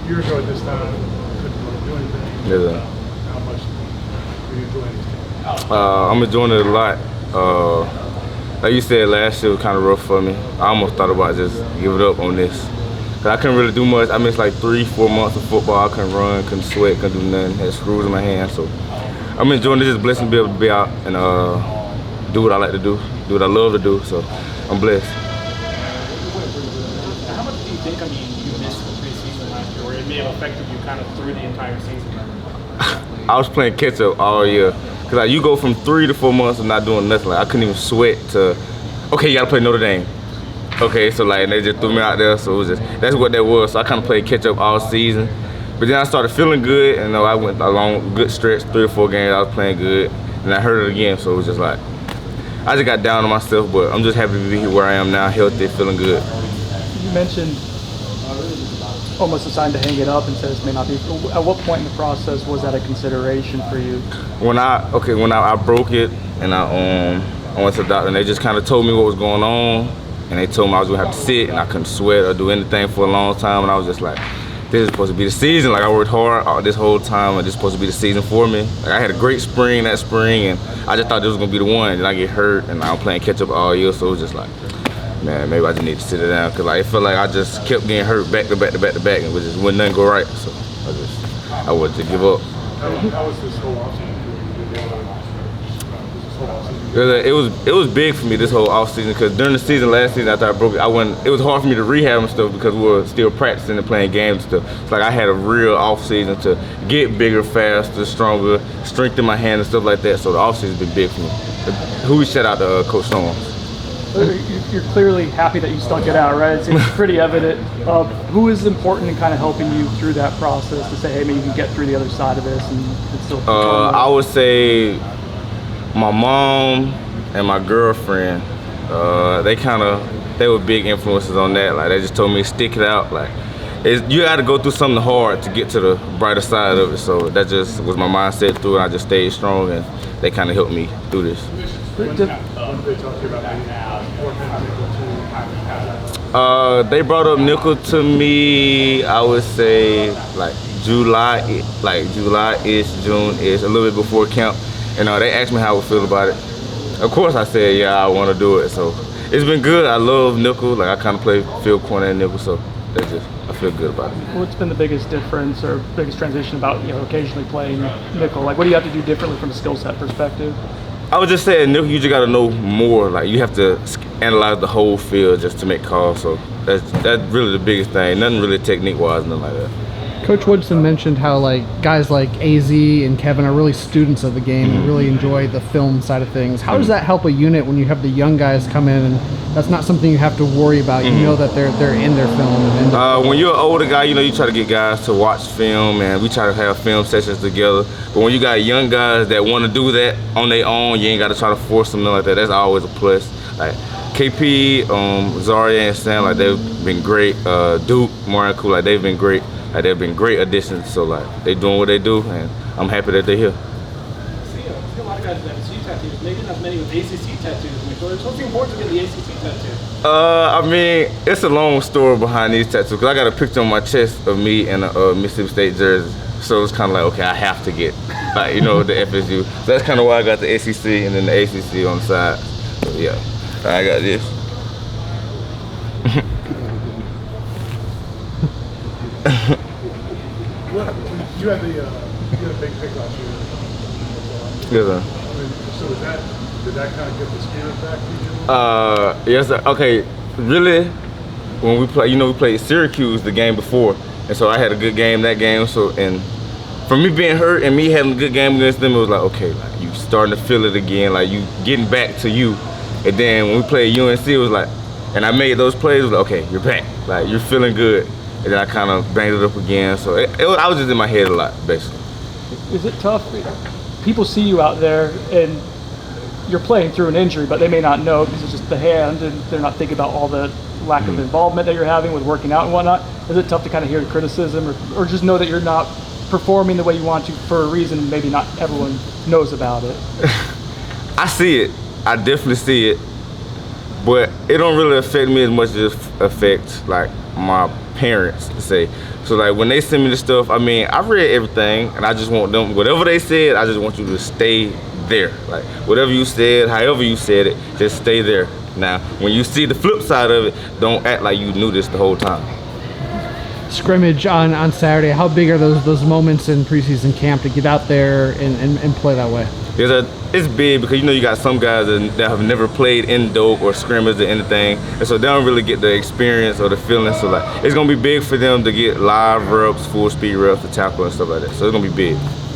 year ago at this time, you couldn't really do anything. Yeah. How much are you enjoying this game? I'm enjoying it a lot. Like you said, last year was kind of rough for me. I almost thought about just giving up on this. Cause I couldn't really do much. I missed like 3-4 months of football. I couldn't run, couldn't sweat, couldn't do nothing. Had screws in my hand. So I'm enjoying it. It's a blessing to be able to be out and do what I like to do what I love to do. So I'm blessed. How much do you think, you missed the preseason last year, where it may have affected you kind of through the entire season? I was playing catch up all year. Cause like you go from 3 to 4 months of not doing nothing. Like I couldn't even sweat to, okay, you gotta play Notre Dame. Okay, so like they just threw me out there. So it was just, that's what that was. So I kind of played catch up all season. But then I started feeling good, and I went a long, good stretch, 3 or 4 games. I was playing good, and I hurt it again. So it was just like, I just got down on myself. But I'm just happy to be where I am now, healthy, feeling good. You mentioned almost a sign to hang it up and says may not be. At what point in the process was that a consideration for you? When I broke it, and I went to the doctor, and they just kind of told me what was going on, and they told me I was gonna have to sit, and I couldn't sweat or do anything for a long time, and I was just like, this is supposed to be the season. Like I worked hard this whole time, and this is supposed to be the season for me. Like I had a great spring that spring, and I just thought this was gonna be the one. And I get hurt, and I'm playing catch up all year, so it was just like, man, maybe I just need to sit it down, cause like it felt like I just kept getting hurt back to back to back to back, and it just wouldn't nothing go right. So I wanted to give up. How was this whole offseason? It was big for me this whole off season, because during the season last season after I broke it, it was hard for me to rehab and stuff because we were still practicing and playing games and stuff. It's like I had a real off season to get bigger, faster, stronger, strengthen my hand and stuff like that. So the off season's been big for me. Who we shout out to Coach Storms. You're clearly happy that you stuck it out, right? It's pretty evident. Who is important in kind of helping you through that process to say, hey, maybe you can get through the other side of this and still? I would say my mom and my girlfriend. They were big influences on that. Like they just told me stick it out. Like you got to go through something hard to get to the brighter side of it. So that just was my mindset through it. I just stayed strong, and they kind of helped me through this. When did they talk to you about nickel? They brought up nickel to me, I would say like July-ish, June-ish, a little bit before camp. And they asked me how I would feel about it. Of course I said, yeah, I want to do it. So it's been good. I love nickel. Like I kind of play field corner and nickel, so I feel good about it. What's been the biggest difference or biggest transition about occasionally playing nickel? Like what do you have to do differently from a skill set perspective? I would just say nickel, you just got to know more. Like you have to analyze the whole field just to make calls. So that's really the biggest thing. Nothing really technique-wise, nothing like that. Coach Woodson mentioned how like guys like AZ and Kevin are really students of the game and really enjoy the film side of things. How does that help a unit when you have the young guys come in and that's not something you have to worry about? You know that they're in their film. When you're an older guy, you try to get guys to watch film, and we try to have film sessions together. But when you got young guys that want to do that on their own, you ain't got to try to force them like that. That's always a plus. Like KP, Jarrian, and Sam, like they've been great. Duke, Moranku, like they've been great. Like they've been great additions, so like they doing what they do, and I'm happy that they're here. I see a lot of guys with FSU tattoos, maybe not many with ACC tattoos. It's something important to get the ACC tattoo. I mean, it's a long story behind these tattoos, because I got a picture on my chest of me in a Mississippi State jersey, so it's kind of like, okay, I have to get, like, the FSU. So that's kind of why I got the SEC and then the ACC on the side. So yeah, I got this. You had a big pick last year. Yes, sir. So did that kind of get the spirit back to you? Yes, sir. Okay, really, when we play, we played Syracuse the game before, and so I had a good game that game. So, and for me being hurt and me having a good game against them, it was like, okay, like you starting to feel it again, like you getting back to you. And then when we played UNC, it was like, and I made those plays, it was like, okay, you're back, like you're feeling good. And then I kind of banged it up again. So I was just in my head a lot, basically. Is it tough? People see you out there and you're playing through an injury, but they may not know because it's just the hand and they're not thinking about all the lack of involvement that you're having with working out and whatnot. Is it tough to kind of hear the criticism or just know that you're not performing the way you want to for a reason maybe not everyone knows about it? I see it. I definitely see it. But it don't really affect me as much as it affects like my parents to say. So like when they send me the stuff, I mean, I read everything, and I just want them, whatever they said, I just want you to stay there. Like whatever you said, however you said it, just stay there. Now, when you see the flip side of it, don't act like you knew this the whole time. Scrimmage on Saturday, how big are those moments in preseason camp to get out there and play that way? It's big because you got some guys that have never played in dope or scrimmage or anything, and so they don't really get the experience or the feeling. So like it's gonna be big for them to get live reps, full speed reps, to tackle and stuff like that. So it's gonna be big.